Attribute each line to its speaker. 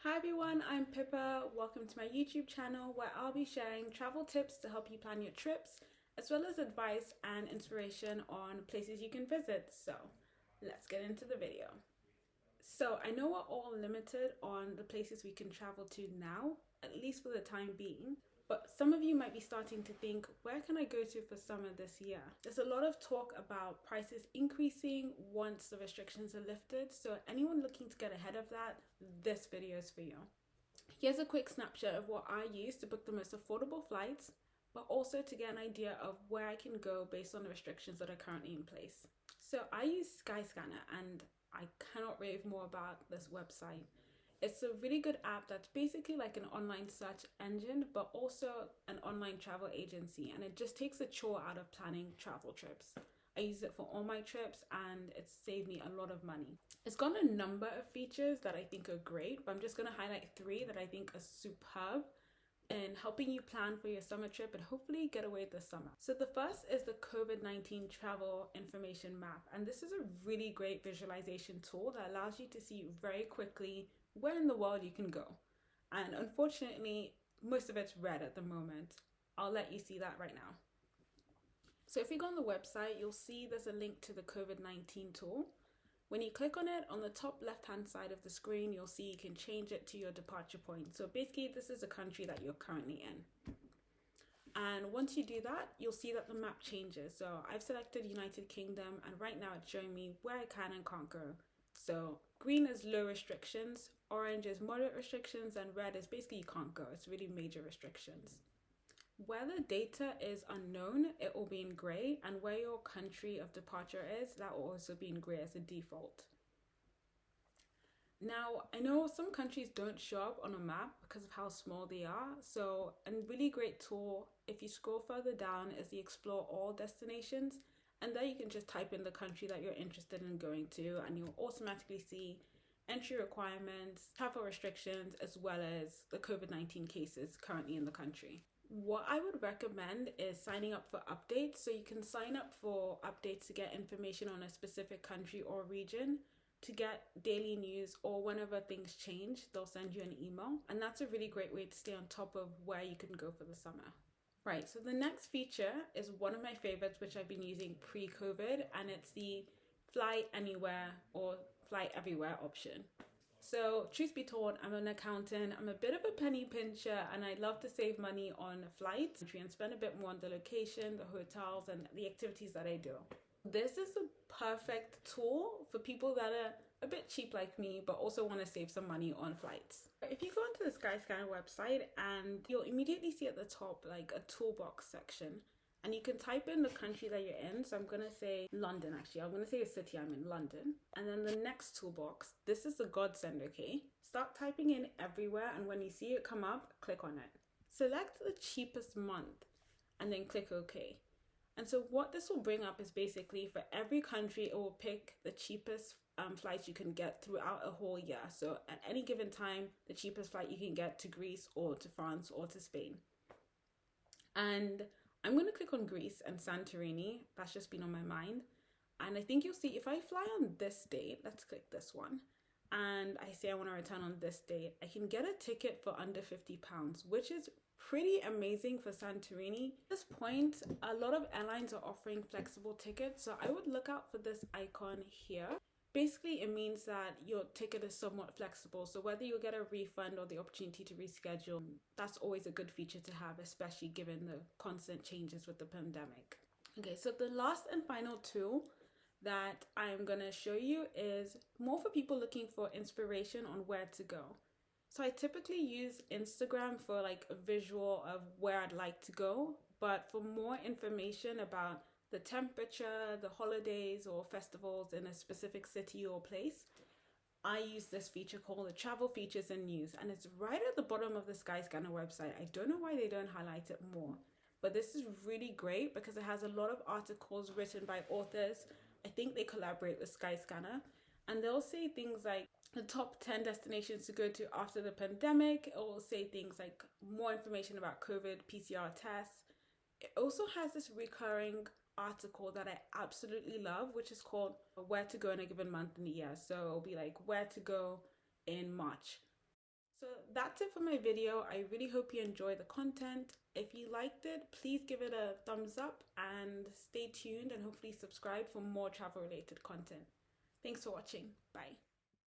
Speaker 1: Hi everyone, I'm Pippa. Welcome to my YouTube channel where I'll be sharing travel tips to help you plan your trips, as well as advice and inspiration on places you can visit. So let's get into the video. So I know we're all limited on the places we can travel to now, at least for the time being. But some of you might be starting to think, where can I go to for summer this year? There's a lot of talk about prices increasing once the restrictions are lifted. So anyone looking to get ahead of that, this video is for you. Here's a quick snapshot of what I use to book the most affordable flights, but also to get an idea of where I can go based on the restrictions that are currently in place. So I use Skyscanner, and I cannot rave more about this website. It's a really good app that's basically like an online search engine, but also an online travel agency, and it just takes a chore out of planning travel trips. I use it for all my trips and it's saved me a lot of money. It's got a number of features that I think are great, but I'm just going to highlight three that I think are superb in helping you plan for your summer trip and hopefully get away this summer. So the first is the COVID-19 travel information map. And this is a really great visualization tool that allows you to see very quickly where in the world you can go. And unfortunately, most of it's red at the moment. I'll let you see that right now. So if you go on the website, you'll see there's a link to the COVID-19 tool. When you click on it, on the top left-hand side of the screen, you'll see you can change it to your departure point. So basically, this is a country that you're currently in. And once you do that, you'll see that the map changes. So I've selected United Kingdom, and right now it's showing me where I can and can't go. So green is low restrictions, orange is moderate restrictions, and red is basically you can't go. It's really major restrictions. Where the data is unknown, it will be in gray, and where your country of departure is, that will also be in gray as a default. Now, I know some countries don't show up on a map because of how small they are, so a really great tool, if you scroll further down, is the Explore All destinations, and there you can just type in the country that you're interested in going to, and you'll automatically see entry requirements, travel restrictions, as well as the COVID-19 cases currently in the country. What I would recommend is signing up for updates. So you can sign up for updates to get information on a specific country or region, to get daily news, or whenever things change, they'll send you an email. And that's a really great way to stay on top of where you can go for the summer. Right, so the next feature is one of my favorites, which I've been using pre-COVID, and it's the fly anywhere or fly everywhere option. So truth be told, I'm an accountant, I'm a bit of a penny pincher, and I love to save money on flights and spend a bit more on the location, the hotels, and the activities that I do. This is a perfect tool for people that are a bit cheap like me, but also want to save some money on flights. If you go onto the Skyscanner website, and you'll immediately see at the top like a toolbox section, and you can type in the country that you're in. So I'm going to say London, actually. I'm going to say a city, I'm in London. And then the next toolbox, this is the godsend, okay? Start typing in everywhere, and when you see it come up, click on it. Select the cheapest month, and then click OK. And so what this will bring up is basically for every country, it will pick the cheapest flights you can get throughout a whole year. So at any given time, the cheapest flight you can get to Greece or to France or to Spain. And I'm going to click on Greece and Santorini. That's just been on my mind. And I think you'll see if I fly on this date, let's click this one, and I say I want to return on this date, I can get a ticket for under £50, which is pretty amazing for Santorini. At this point, a lot of airlines are offering flexible tickets, so I would look out for this icon here. Basically, it means that your ticket is somewhat flexible, so whether you get a refund or the opportunity to reschedule, that's always a good feature to have, especially given the constant changes with the pandemic. Okay, so the last and final tool that I'm going to show you is more for people looking for inspiration on where to go. So I typically use Instagram for like a visual of where I'd like to go, but for more information about the temperature, the holidays or festivals in a specific city or place, I use this feature called the Travel Features and News, and it's right at the bottom of the Skyscanner website. I don't know why they don't highlight it more, but this is really great because it has a lot of articles written by authors. I think they collaborate with Skyscanner, and they'll say things like the top 10 destinations to go to after the pandemic. It will say things like more information about COVID PCR tests. It also has this recurring article that I absolutely love, which is called Where to Go in a Given Month in the Year. So it'll be like where to go in March. So that's it for my video. I really hope you enjoy the content. If you liked it, please give it a thumbs up and stay tuned and hopefully subscribe for more travel related content. Thanks for watching. Bye.